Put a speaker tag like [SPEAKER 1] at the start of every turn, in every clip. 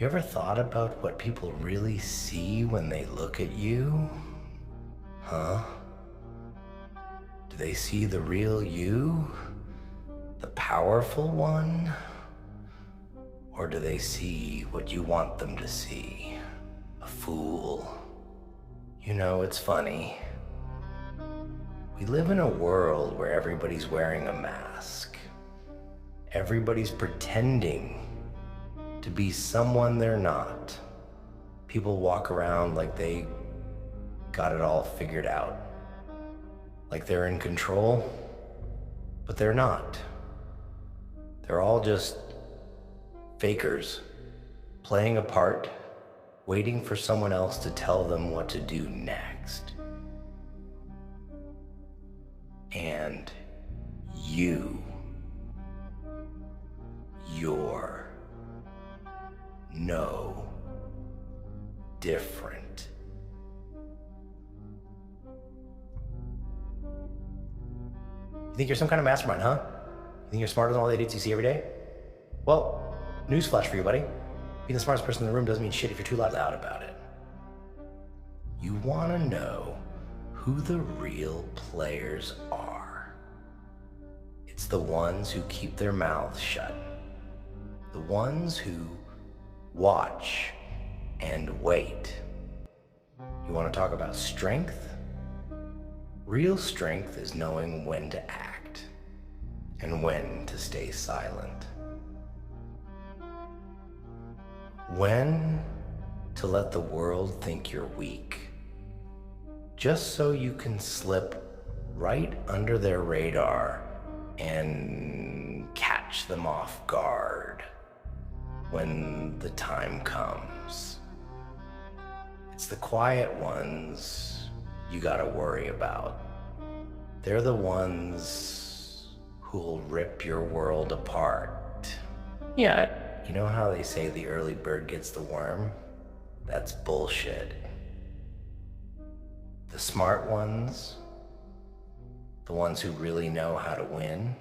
[SPEAKER 1] You ever thought about what people really see when they look at you? Huh? Do they see the real you? The powerful one? Or do they see what you want them to see? A fool. You know, it's funny. We live in a world where everybody's wearing a mask. Everybody's pretending to be someone they're not. People walk around like they got it all figured out. Like they're in control, but they're not. They're all just fakers, playing a part, waiting for someone else to tell them what to do next. And you're no different. You think you're some kind of mastermind, huh? You think you're smarter than all the idiots you see every day? Well, newsflash for you, buddy. Being the smartest person in the room doesn't mean shit if you're too loud about it. You want to know who the real players are. It's the ones who keep their mouths shut. The ones who watch and wait. You want to talk about strength? Real strength is knowing when to act and when to stay silent. When to let the world think you're weak, just so you can slip right under their radar and catch them off guard when the time comes. It's the quiet ones you gotta worry about. They're the ones who'll rip your world apart. Yeah, you know how they say the early bird gets the worm? That's bullshit. The smart ones, the ones who really know how to win,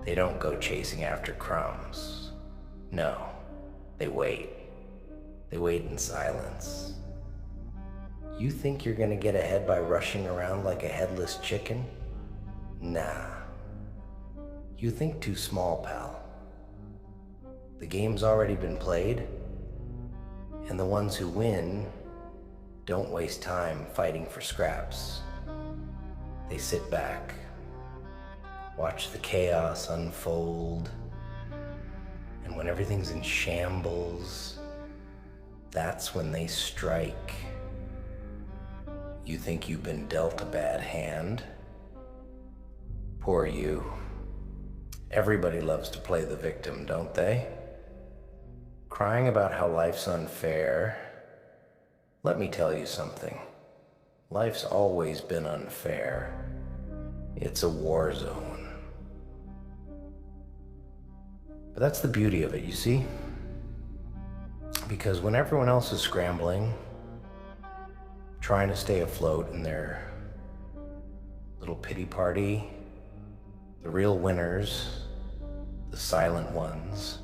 [SPEAKER 1] they don't go chasing after crumbs. No, they wait. They wait in silence. You think you're gonna get ahead by rushing around like a headless chicken? Nah. You think too small, pal. The game's already been played, and the ones who win don't waste time fighting for scraps. They sit back, watch the chaos unfold, and when everything's in shambles, that's when they strike. You think you've been dealt a bad hand? Poor you. Everybody loves to play the victim, don't they? Crying about how life's unfair. Let me tell you something. Life's always been unfair. It's a war zone. But that's the beauty of it, you see? Because when everyone else is scrambling, trying to stay afloat in their little pity party, the real winners, the silent ones,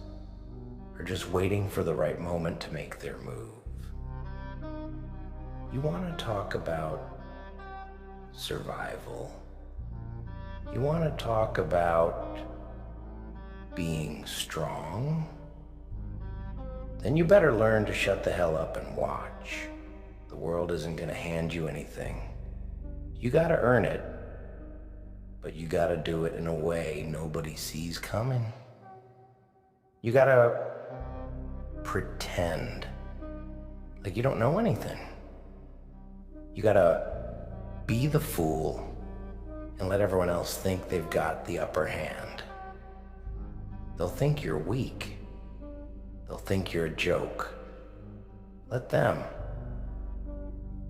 [SPEAKER 1] are just waiting for the right moment to make their move. You want to talk about survival. You want to talk about being strong? Then you better learn to shut the hell up and watch. The world isn't going to hand you anything. You got to earn it, but you got to do it in a way nobody sees coming. You got to pretend like you don't know anything. You got to be the fool and let everyone else think they've got the upper hand. They'll think you're weak. They'll think you're a joke. Let them.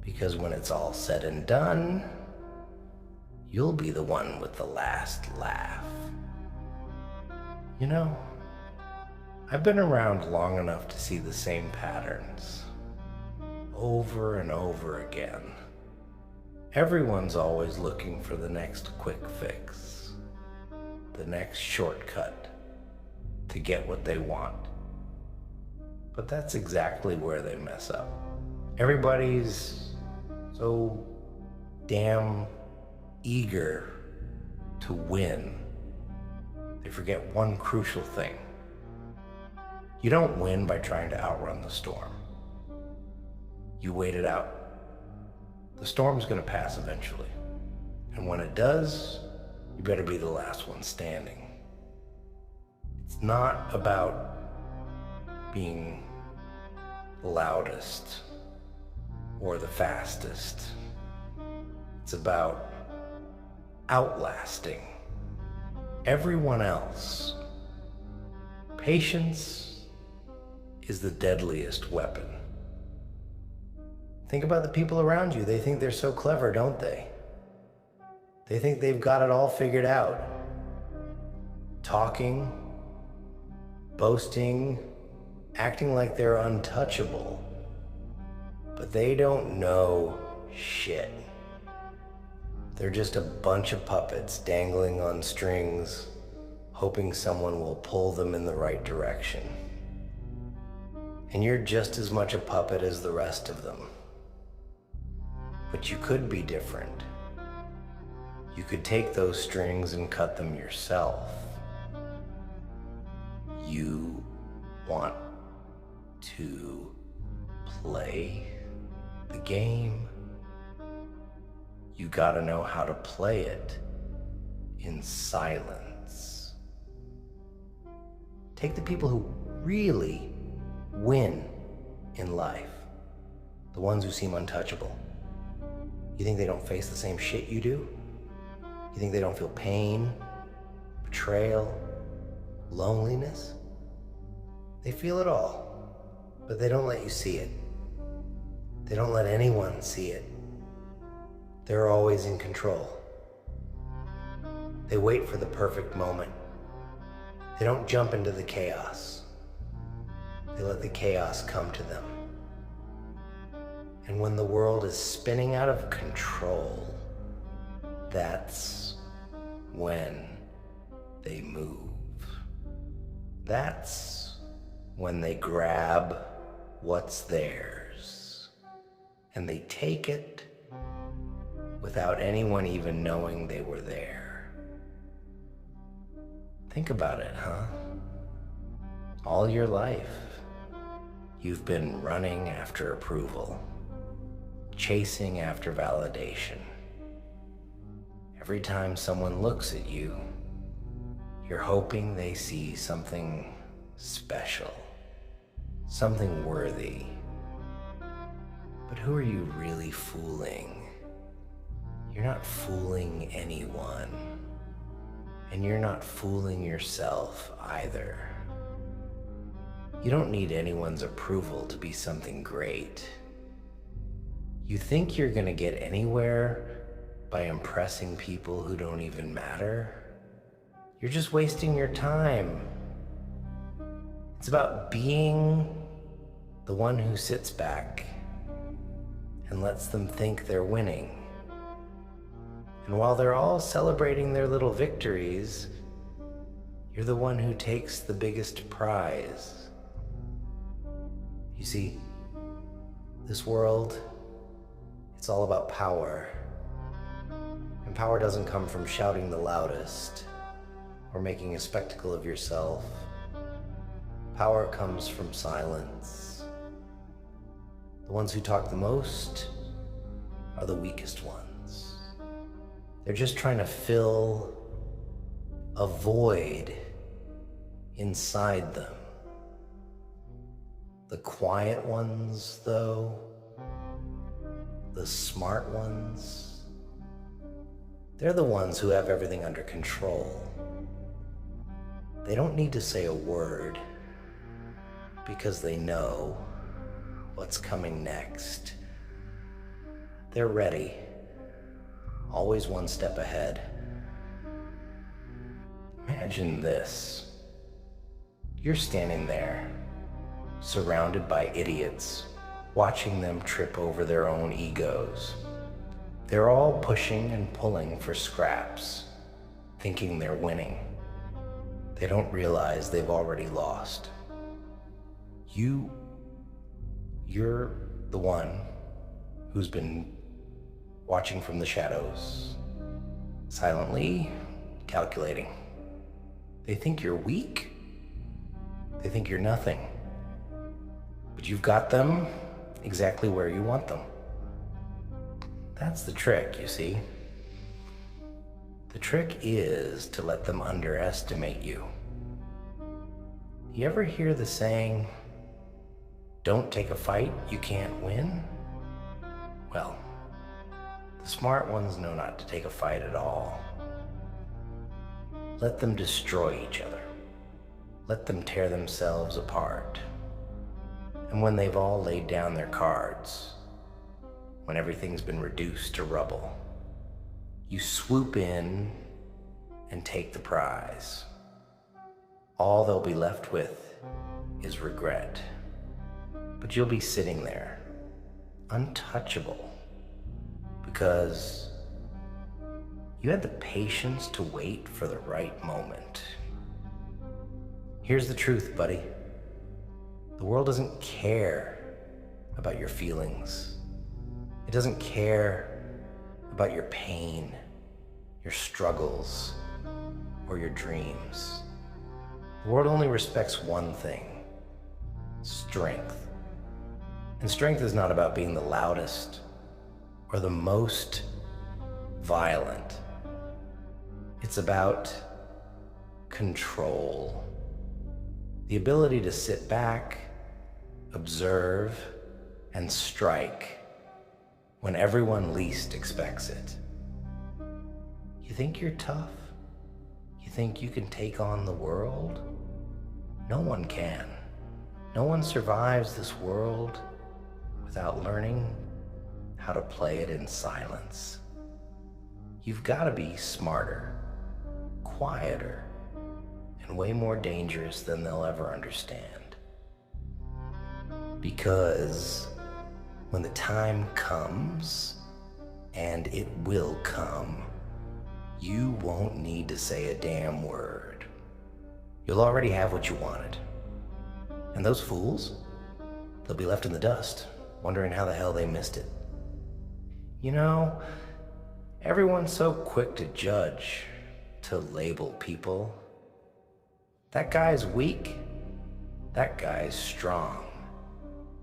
[SPEAKER 1] Because when it's all said and done, you'll be the one with the last laugh. You know, I've been around long enough to see the same patterns over and over again. Everyone's always looking for the next quick fix, the next shortcut to get what they want. But that's exactly where they mess up. Everybody's so damn eager to win. They forget one crucial thing. You don't win by trying to outrun the storm. You wait it out. The storm's gonna pass eventually. And when it does, you better be the last one standing. It's not about being the loudest or the fastest. It's about outlasting everyone else. Patience is the deadliest weapon. Think about the people around you. They think they're so clever, don't they? They think they've got it all figured out. Talking, boasting, acting like they're untouchable. But they don't know shit. They're just a bunch of puppets dangling on strings, hoping someone will pull them in the right direction. And you're just as much a puppet as the rest of them. But you could be different. You could take those strings and cut them yourself. You want to play the game? You gotta know how to play it in silence. Take the people who really win in life, the ones who seem untouchable. You think they don't face the same shit you do? You think they don't feel pain, betrayal, loneliness? They feel it all, but they don't let you see it. They don't let anyone see it. They're always in control. They wait for the perfect moment. They don't jump into the chaos. They let the chaos come to them. And when the world is spinning out of control, that's when they move. That's when they grab what's theirs. And they take it without anyone even knowing they were there. Think about it, huh? All your life, you've been running after approval, chasing after validation. Every time someone looks at you, you're hoping they see something special, something worthy. But who are you really fooling? You're not fooling anyone. And you're not fooling yourself either. You don't need anyone's approval to be something great. You think you're gonna get anywhere by impressing people who don't even matter? You're just wasting your time. It's about being the one who sits back and lets them think they're winning. And while they're all celebrating their little victories, you're the one who takes the biggest prize. You see, this world, it's all about power. And power doesn't come from shouting the loudest or making a spectacle of yourself. Power comes from silence. The ones who talk the most are the weakest ones. They're just trying to fill a void inside them. The quiet ones, though, the smart ones, they're the ones who have everything under control. They don't need to say a word because they know what's coming next. They're ready. Always one step ahead. Imagine this. You're standing there, surrounded by idiots, watching them trip over their own egos. They're all pushing and pulling for scraps, thinking they're winning. They don't realize they've already lost. You You're the one who's been watching from the shadows, silently calculating. They think you're weak. They think you're nothing. But you've got them exactly where you want them. That's the trick, you see. The trick is to let them underestimate you. You ever hear the saying, "Don't take a fight you can't win"? Well, the smart ones know not to take a fight at all. Let them destroy each other. Let them tear themselves apart. And when they've all laid down their cards, when everything's been reduced to rubble, you swoop in and take the prize. All they'll be left with is regret. But you'll be sitting there, untouchable, because you had the patience to wait for the right moment. Here's the truth, buddy. The world doesn't care about your feelings. It doesn't care about your pain, your struggles, or your dreams. The world only respects one thing: strength. And strength is not about being the loudest or the most violent. It's about control. The ability to sit back, observe, and strike when everyone least expects it. You think you're tough? You think you can take on the world? No one can. No one survives this world without learning how to play it in silence. You've got to be smarter, quieter, and way more dangerous than they'll ever understand. Because when the time comes, and it will come, you won't need to say a damn word. You'll already have what you wanted. And those fools, they'll be left in the dust, wondering how the hell they missed it. You know, everyone's so quick to judge, to label people. That guy's weak. That guy's strong.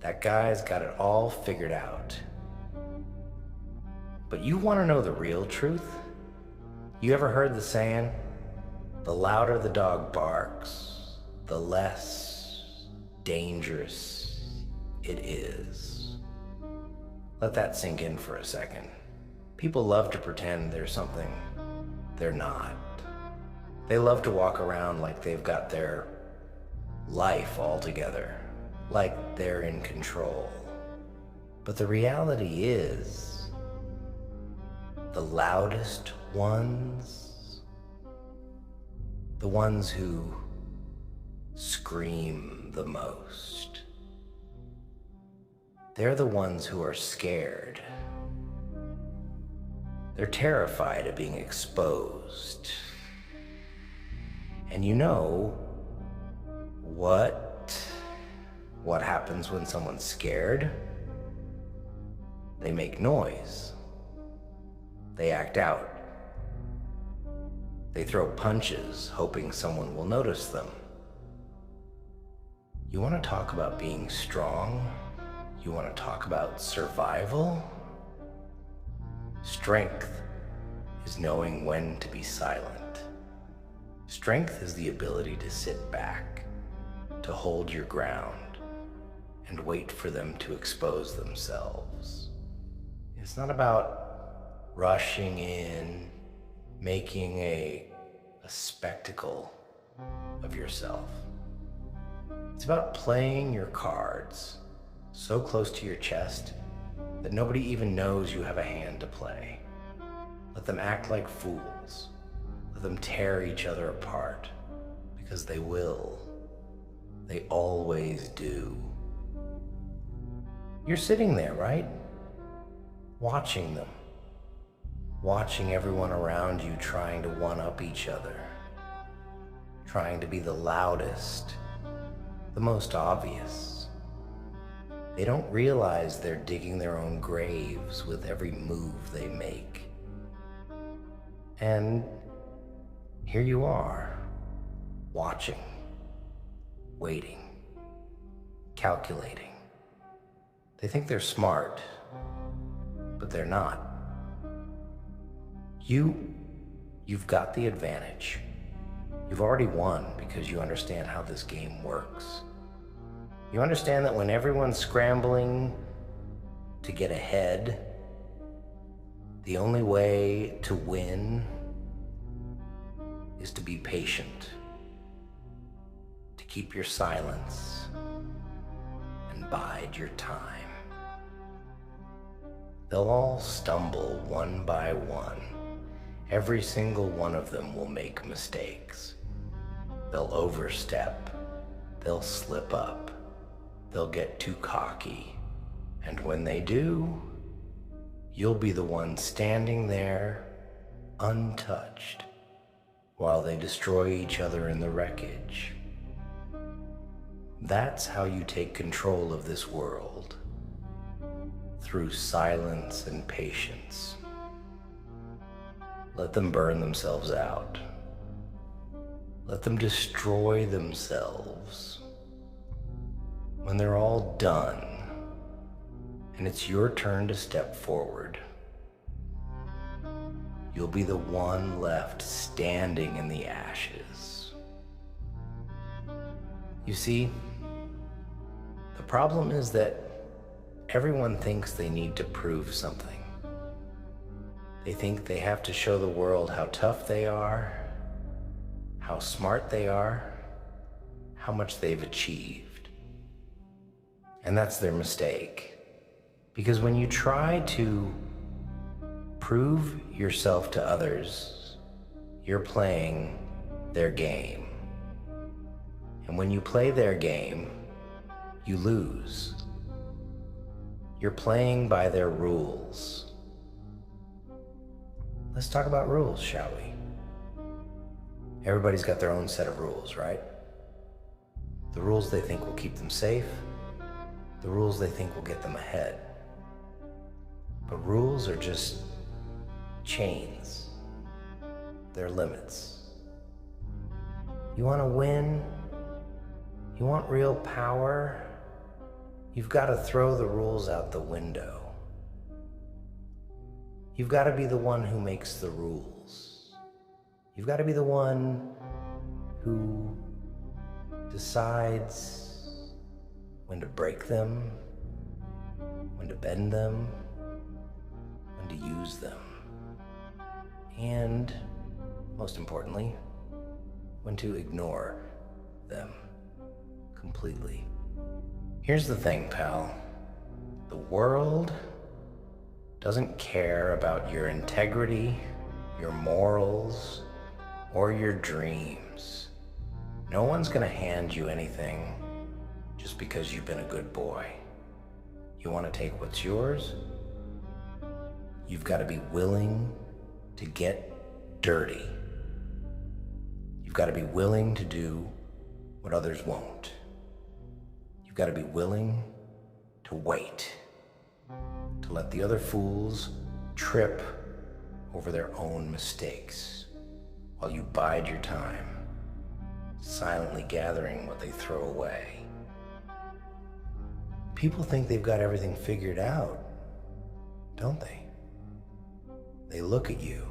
[SPEAKER 1] That guy's got it all figured out. But you want to know the real truth? You ever heard the saying, the louder the dog barks, the less dangerous it is? Let that sink in for a second. People love to pretend they're something they're not. They love to walk around like they've got their life all together, like they're in control. But the reality is, the loudest ones, the ones who scream the most, they're the ones who are scared. They're terrified of being exposed. And you know what happens when someone's scared? They make noise. They act out. They throw punches, hoping someone will notice them. You want to talk about being strong? You want to talk about survival? Strength is knowing when to be silent. Strength is the ability to sit back, to hold your ground, and wait for them to expose themselves. It's not about rushing in, making a spectacle of yourself. It's about playing your cards so close to your chest that nobody even knows you have a hand to play. Let them act like fools. Let them tear each other apart, because they will. They always do. You're sitting there, right? Watching them. Watching everyone around you trying to one-up each other. Trying to be the loudest, the most obvious. They don't realize they're digging their own graves with every move they make. And here you are, watching, waiting, calculating. They think they're smart, but they're not. You've got the advantage. You've already won because you understand how this game works. You understand that when everyone's scrambling to get ahead, the only way to win is to be patient, to keep your silence, and bide your time. They'll all stumble one by one. Every single one of them will make mistakes. They'll overstep. They'll slip up. They'll get too cocky. And when they do, you'll be the one standing there, untouched, while they destroy each other in the wreckage. That's how you take control of this world, through silence and patience. Let them burn themselves out. Let them destroy themselves. When they're all done, and it's your turn to step forward, you'll be the one left standing in the ashes. You see, the problem is that everyone thinks they need to prove something. They think they have to show the world how tough they are, how smart they are, how much they've achieved. And that's their mistake. Because when you try to prove yourself to others, you're playing their game. And when you play their game, you lose. You're playing by their rules. Let's talk about rules, shall we? Everybody's got their own set of rules, right? The rules they think will keep them safe, the rules they think will get them ahead. But rules are just chains. They're limits. You want to win? You want real power? You've got to throw the rules out the window. You've got to be the one who makes the rules. You've got to be the one who decides when to break them, when to bend them, when to use them, and, most importantly, when to ignore them completely. Here's the thing, pal. The world doesn't care about your integrity, your morals, or your dreams. No one's gonna hand you anything just because you've been a good boy. You wanna take what's yours? You've gotta be willing to get dirty. You've gotta be willing to do what others won't. You've gotta be willing to wait. To let the other fools trip over their own mistakes while you bide your time, silently gathering what they throw away. People think they've got everything figured out, don't they? They look at you.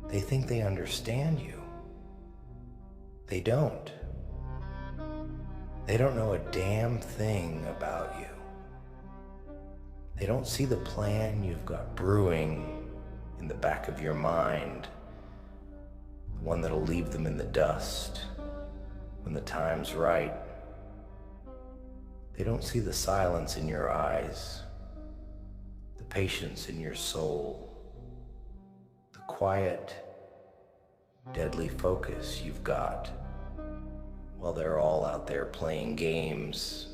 [SPEAKER 1] They think they understand you. They don't. They don't know a damn thing about you. They don't see the plan you've got brewing in the back of your mind, the one that'll leave them in the dust when the time's right. They don't see the silence in your eyes, the patience in your soul, the quiet, deadly focus you've got while they're all out there playing games.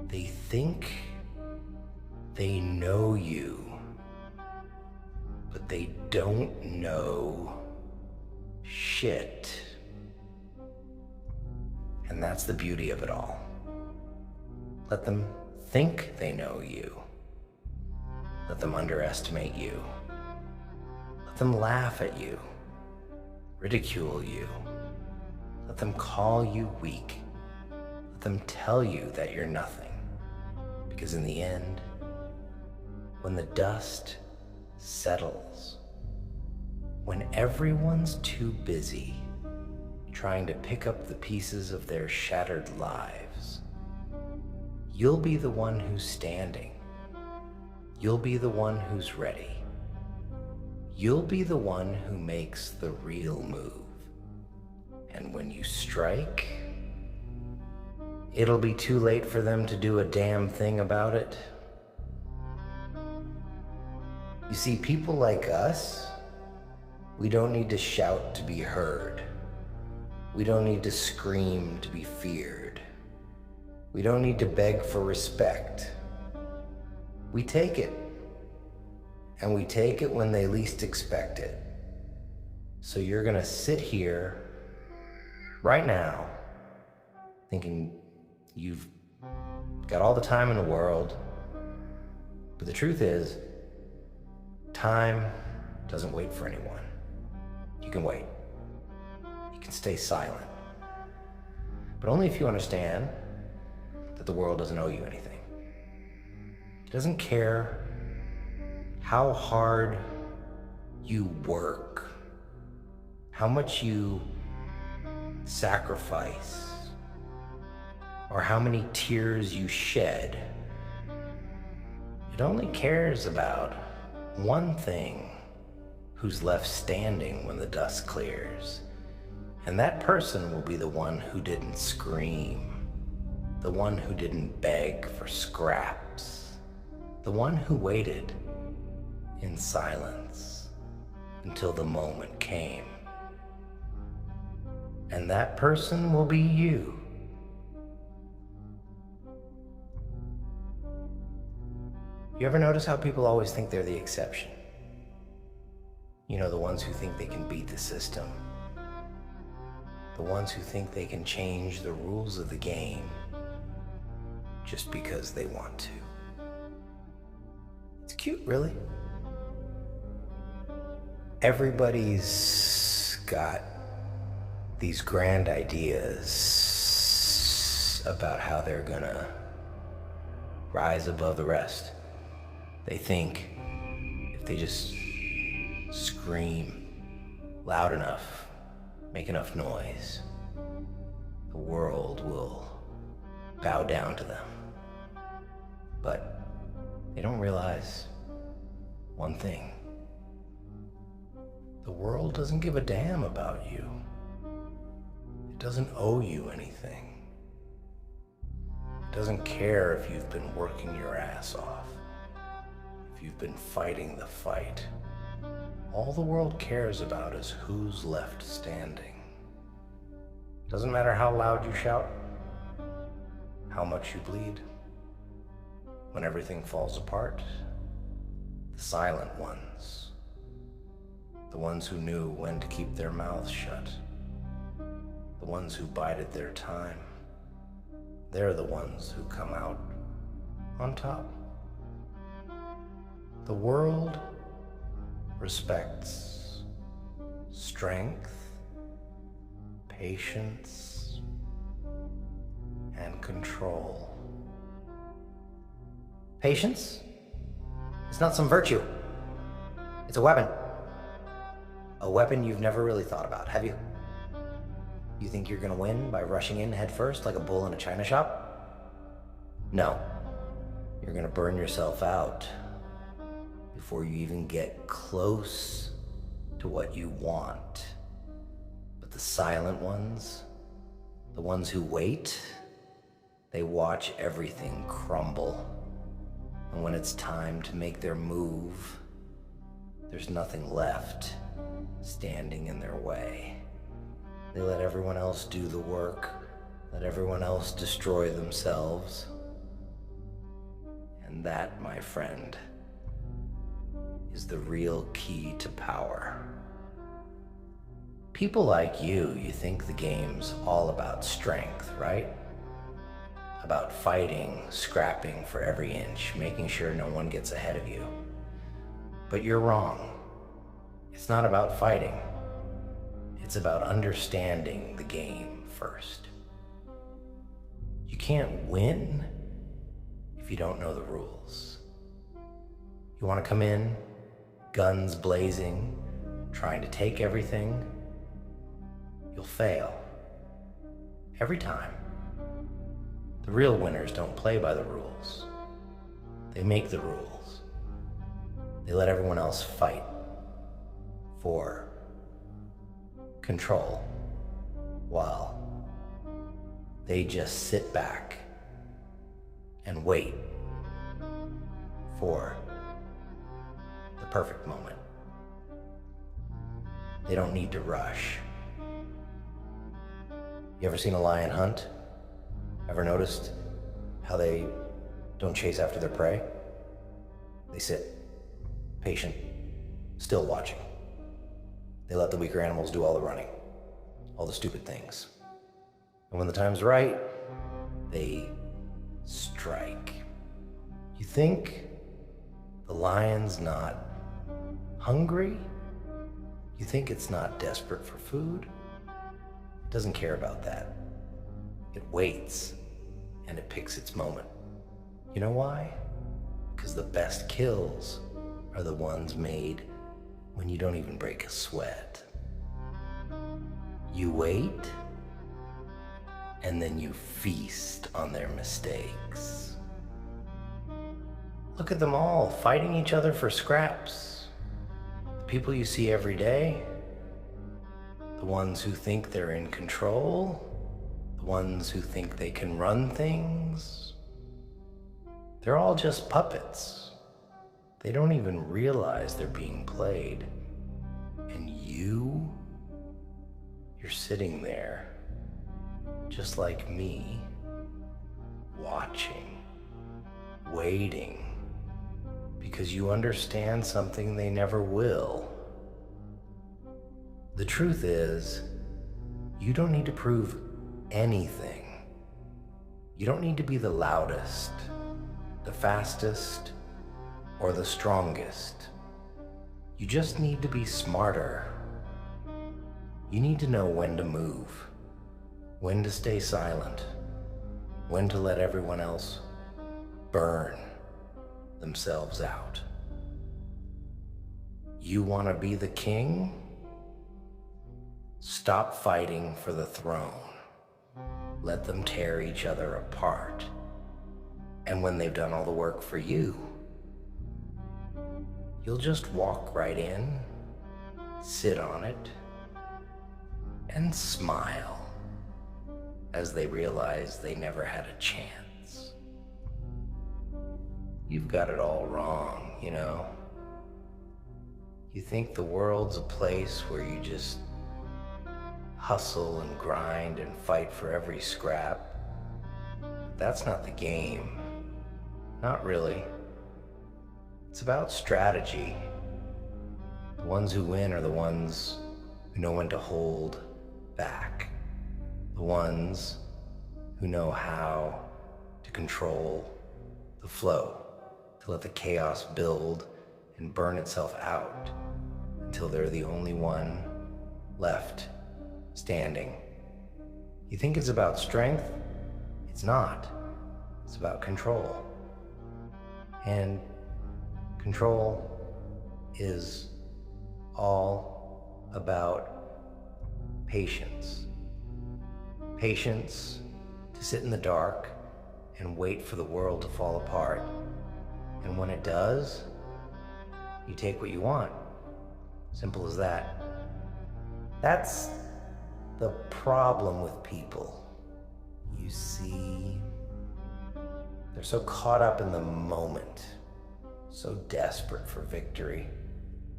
[SPEAKER 1] They think they know you, but they don't know shit. And that's the beauty of it all. Let them think they know you. Let them underestimate you. Let them laugh at you, ridicule you. Let them call you weak. Let them tell you that you're nothing. Because in the end, when the dust settles, when everyone's too busy trying to pick up the pieces of their shattered lives, you'll be the one who's standing. You'll be the one who's ready. You'll be the one who makes the real move. And when you strike, it'll be too late for them to do a damn thing about it. You see, people like us, we don't need to shout to be heard. We don't need to scream to be feared. We don't need to beg for respect. We take it. And we take it when they least expect it. So you're gonna sit here right now thinking you've got all the time in the world. But the truth is, time doesn't wait for anyone. You can wait. You can stay silent. But only if you understand that the world doesn't owe you anything. It doesn't care how hard you work, how much you sacrifice, or how many tears you shed. It only cares about one thing: who's left standing when the dust clears. And that person will be the one who didn't scream, the one who didn't beg for scraps, the one who waited in silence until the moment came. And that person will be you. You ever notice how people always think they're the exception? You know, the ones who think they can beat the system. The ones who think they can change the rules of the game just because they want to. It's cute, really. Everybody's got these grand ideas about how they're gonna rise above the rest. They think if they just scream loud enough, make enough noise, the world will bow down to them. But they don't realize one thing. The world doesn't give a damn about you. It doesn't owe you anything. It doesn't care if you've been working your ass off, if you've been fighting the fight. All the world cares about is who's left standing. Doesn't matter how loud you shout, how much you bleed. When everything falls apart, the silent ones, the ones who knew when to keep their mouths shut, the ones who bided their time, they're the ones who come out on top. The world respects strength, patience, and control. Patience? It's not some virtue. It's a weapon. A weapon you've never really thought about, have you? You think you're gonna win by rushing in head first like a bull in a china shop? No. You're gonna burn yourself out before you even get close to what you want. But the silent ones, the ones who wait, they watch everything crumble. And when it's time to make their move, there's nothing left standing in their way. They let everyone else do the work, let everyone else destroy themselves. And that, my friend, is the real key to power. People like you think the game's all about strength, right? about fighting, scrapping for every inch, making sure no one gets ahead of you. But you're wrong. It's not about fighting. It's about understanding the game first. You can't win if you don't know the rules. You want to come in, guns blazing, trying to take everything, you'll fail. Every time. The real winners don't play by the rules. They make the rules. They let everyone else fight for control while they just sit back and wait for the perfect moment. They don't need to rush. You ever seen a lion hunt? Ever noticed how they don't chase after their prey? They sit, patient, still watching. They let the weaker animals do all the running, all the stupid things. And when the time's right, they strike. You think the lion's not hungry? You think it's not desperate for food? It doesn't care about that. It waits, and it picks its moment. You know why? Because the best kills are the ones made when you don't even break a sweat. You wait, and then you feast on their mistakes. Look at them all fighting each other for scraps. The people you see every day, the ones who think they're in control, the ones who think they can run things, they're all just puppets. They don't even realize they're being played. And you're sitting there, just like me, watching, waiting, because you understand something they never will. The truth is, you don't need to prove anything. You don't need to be the loudest, the fastest, or the strongest. You just need to be smarter. You need to know when to move, when to stay silent, when to let everyone else burn themselves out. You want to be the king? Stop fighting for the throne. Let them tear each other apart. And when they've done all the work for you, you'll just walk right in, sit on it, and smile as they realize they never had a chance. You've got it all wrong, you know? You think the world's a place where you just hustle and grind and fight for every scrap. That's not the game. Not really. It's about strategy. The ones who win are the ones who know when to hold back. The ones who know how to control the flow, to let the chaos build and burn itself out until they're the only one left standing. You think it's about strength? It's not. It's about control. And control is all about patience. Patience to sit in the dark and wait for the world to fall apart. And when it does, you take what you want. Simple as that. That's the problem with people. You see, they're so caught up in the moment, so desperate for victory,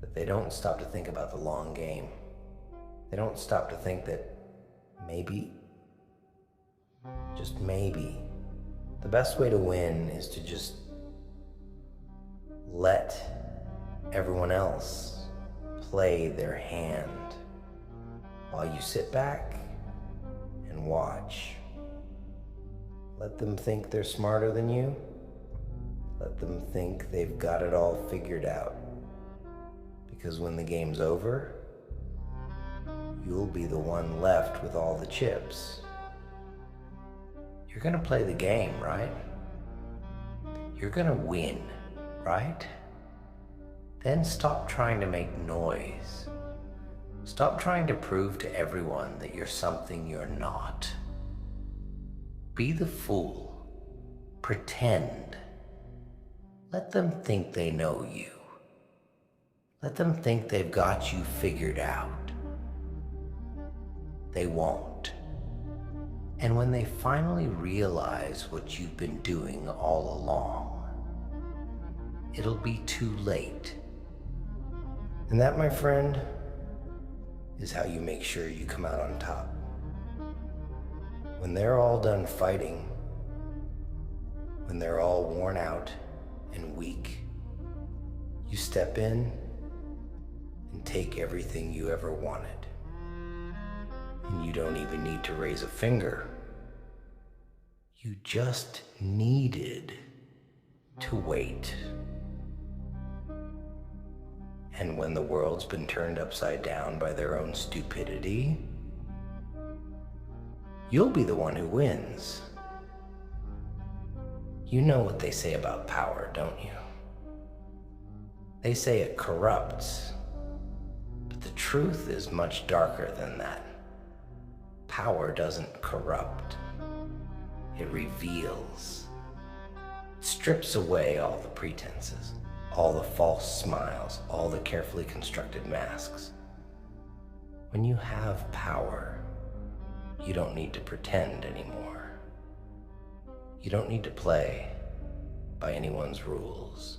[SPEAKER 1] that they don't stop to think about the long game. They don't stop to think that maybe, just maybe, the best way to win is to just let everyone else play their hand while you sit back and watch. Let them think they're smarter than you. Let them think they've got it all figured out. Because when the game's over, you'll be the one left with all the chips. You're gonna play the game, right? You're gonna win, right? Then stop trying to make noise. Stop trying to prove to everyone that you're something you're not. Be the fool. Pretend. Let them think they know you. Let them think they've got you figured out. They won't. And when they finally realize what you've been doing all along, it'll be too late. And that, my friend, is how you make sure you come out on top. When they're all done fighting, when they're all worn out and weak, you step in and take everything you ever wanted. And you don't even need to raise a finger. You just needed to wait. And when the world's been turned upside down by their own stupidity, you'll be the one who wins. You know what they say about power, don't you? They say it corrupts, but the truth is much darker than that. Power doesn't corrupt. It reveals. It strips away all the pretenses, all the false smiles, all the carefully constructed masks. When you have power, you don't need to pretend anymore. You don't need to play by anyone's rules.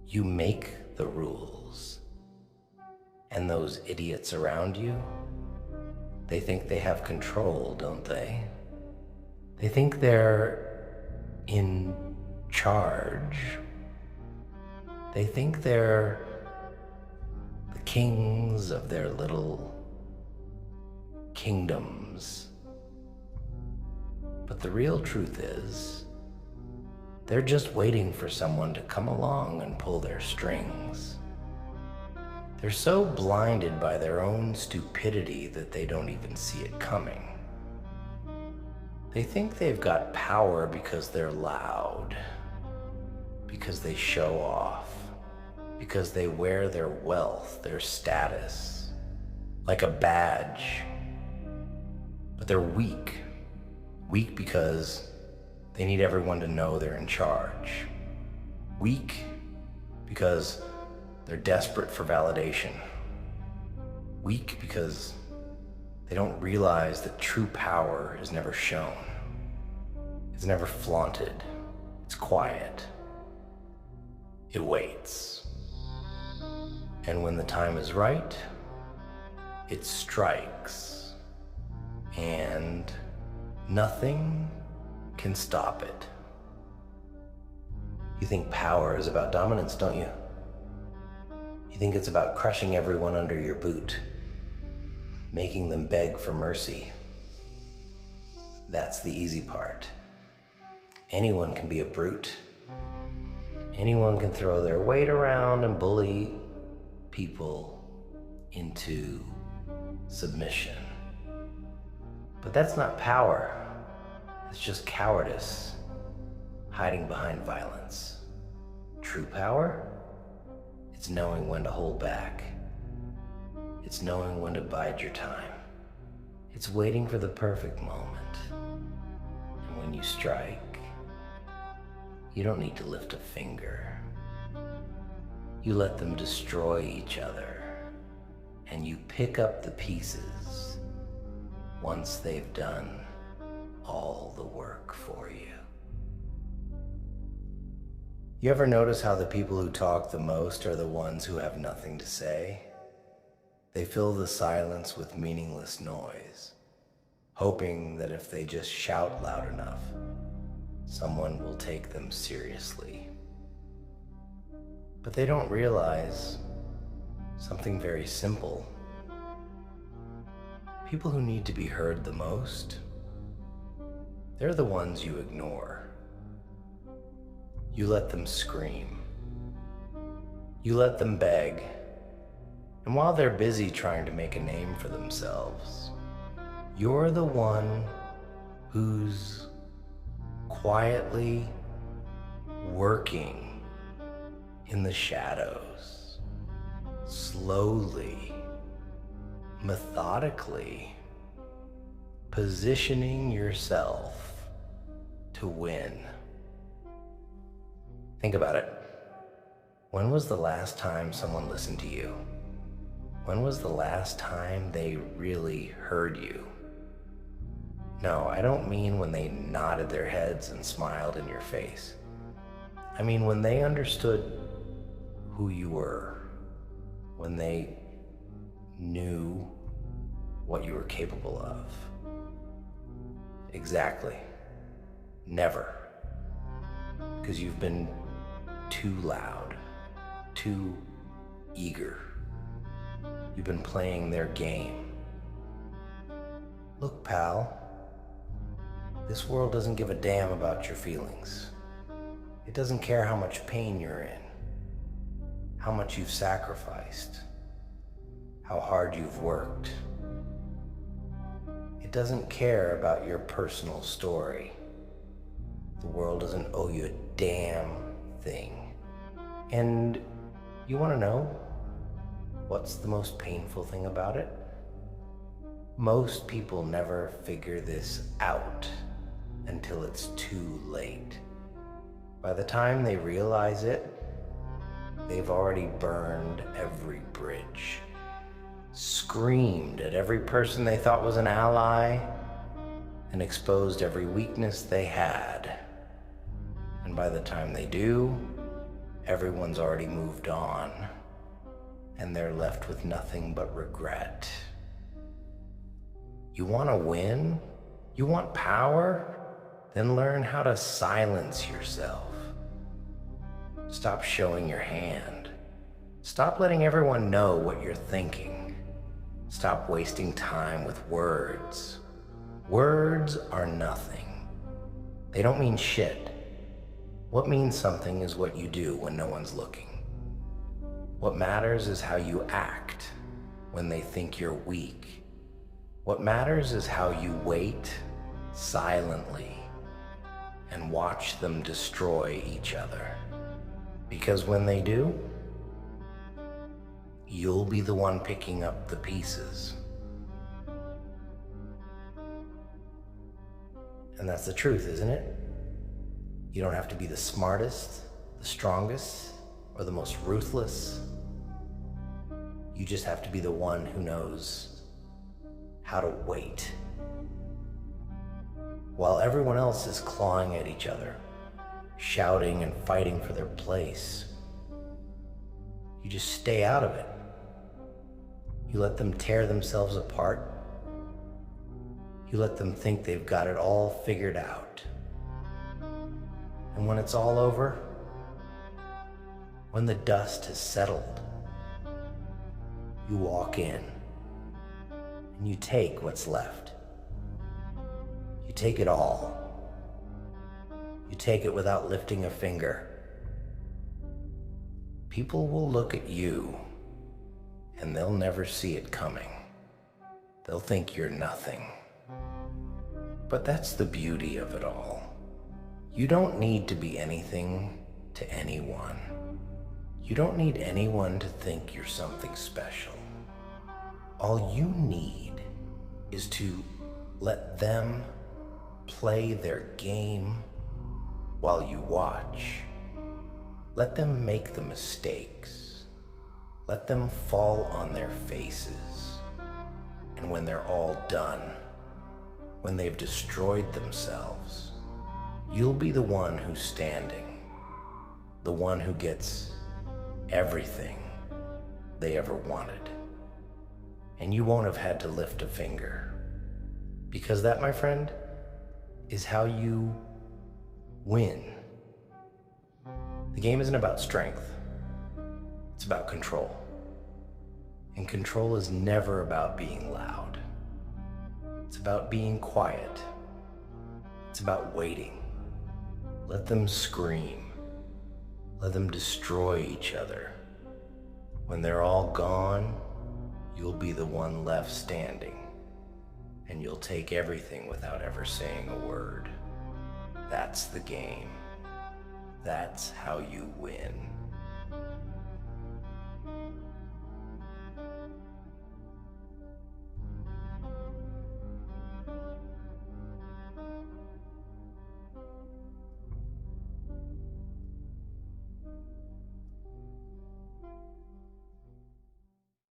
[SPEAKER 1] You make the rules. And those idiots around you, they think they have control, don't they? They think they're in charge. They think they're the kings of their little kingdoms. But the real truth is, they're just waiting for someone to come along and pull their strings. They're so blinded by their own stupidity that they don't even see it coming. They think they've got power because they're loud, because they show off, because they wear their wealth, their status, like a badge. But they're weak. Weak because they need everyone to know they're in charge. Weak because they're desperate for validation. Weak because they don't realize that true power is never shown. It's never flaunted. It's quiet. It waits. And when the time is right, it strikes. And nothing can stop it. You think power is about dominance, don't you? You think it's about crushing everyone under your boot, making them beg for mercy. That's the easy part. Anyone can be a brute. Anyone can throw their weight around and bully people into submission. But that's not power. It's just cowardice, hiding behind violence. True power? It's knowing when to hold back. It's knowing when to bide your time. It's waiting for the perfect moment. And when you strike, you don't need to lift a finger. You let them destroy each other, and you pick up the pieces once they've done all the work for you. You ever notice how the people who talk the most are the ones who have nothing to say? They fill the silence with meaningless noise, hoping that if they just shout loud enough, someone will take them seriously. But they don't realize something very simple. People who need to be heard the most, they're the ones you ignore. You let them scream. You let them beg. And while they're busy trying to make a name for themselves, you're the one who's quietly working in the shadows, slowly, methodically, positioning yourself to win. Think about it. When was the last time someone listened to you? When was the last time they really heard you? No, I don't mean when they nodded their heads and smiled in your face. I mean when they understood who you were, when they knew what you were capable of. Exactly. Never. Because you've been too loud, too eager. You've been playing their game. Look, pal, this world doesn't give a damn about your feelings. It doesn't care how much pain you're in, how much you've sacrificed, how hard you've worked. It doesn't care about your personal story. The world doesn't owe you a damn thing. And you want to know what's the most painful thing about it? Most people never figure this out until it's too late. By the time they realize it, they've already burned every bridge, screamed at every person they thought was an ally, and exposed every weakness they had. And by the time they do, everyone's already moved on, and they're left with nothing but regret. You want to win? You want power? Then learn how to silence yourself. Stop showing your hand. Stop letting everyone know what you're thinking. Stop wasting time with words. Words are nothing. They don't mean shit. What means something is what you do when no one's looking. What matters is how you act when they think you're weak. What matters is how you wait silently and watch them destroy each other. Because when they do, you'll be the one picking up the pieces. And that's the truth, isn't it? You don't have to be the smartest, the strongest, or the most ruthless. You just have to be the one who knows how to wait. While everyone else is clawing at each other, shouting and fighting for their place, you just stay out of it. You let them tear themselves apart. You let them think they've got it all figured out. And when it's all over, when the dust has settled, you walk in and you take what's left. You take it all. You take it without lifting a finger. People will look at you and they'll never see it coming. They'll think you're nothing. But that's the beauty of it all. You don't need to be anything to anyone. You don't need anyone to think you're something special. All you need is to let them play their game while you watch. Let them make the mistakes. Let them fall on their faces. And when they're all done, when they've destroyed themselves, you'll be the one who's standing, the one who gets everything they ever wanted. And you won't have had to lift a finger. Because that, my friend, is how you win. The game isn't about strength. It's about control. And control is never about being loud. It's about being quiet. It's about waiting. Let them scream. Let them destroy each other. When they're all gone, you'll be the one left standing. And you'll take everything without ever saying a word. That's the game. That's how you win.